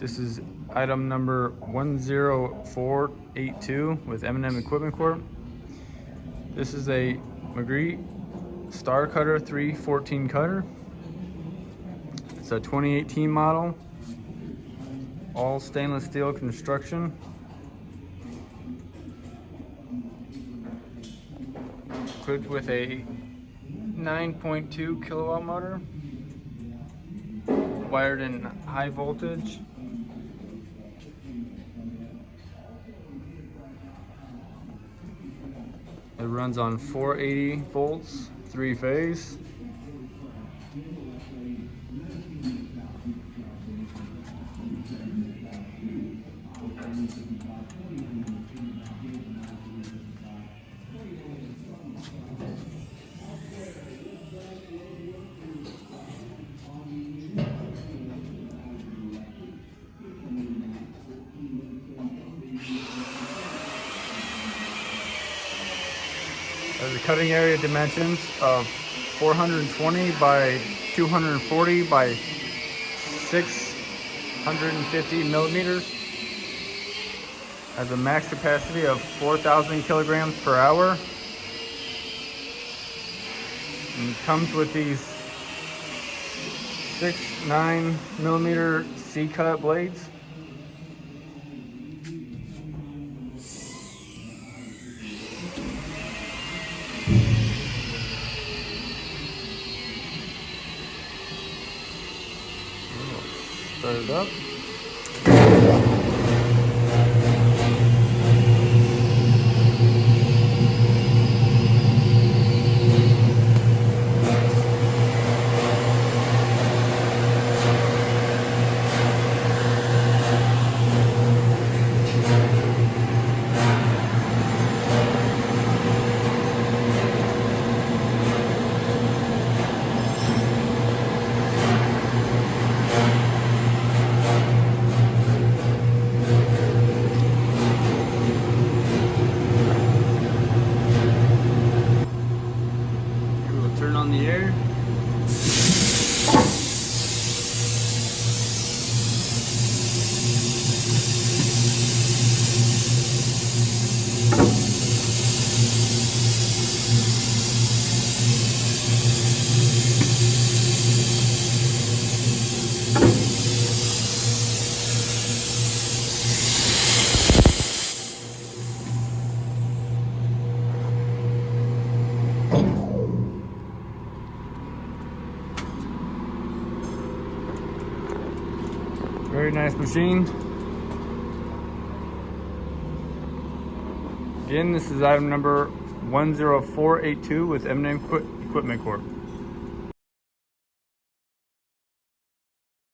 This is item number 10482 with M&M Equipment Corp. This is a Magurit Starcutter 314 cutter. It's a 2018 model, all stainless steel construction. Equipped with a 9.2 kilowatt motor, wired in high voltage. It runs on 480 volts, 3-phase. Has a cutting area dimensions of 420 by 240 by 650 millimeters. Has a max capacity of 4,000 kilograms per hour. And comes with these 6-9 millimeter C-cut blades. Start it up. Turn on the air. Very nice machine. Again, this is item number 10482 with M&M Equipment Corp.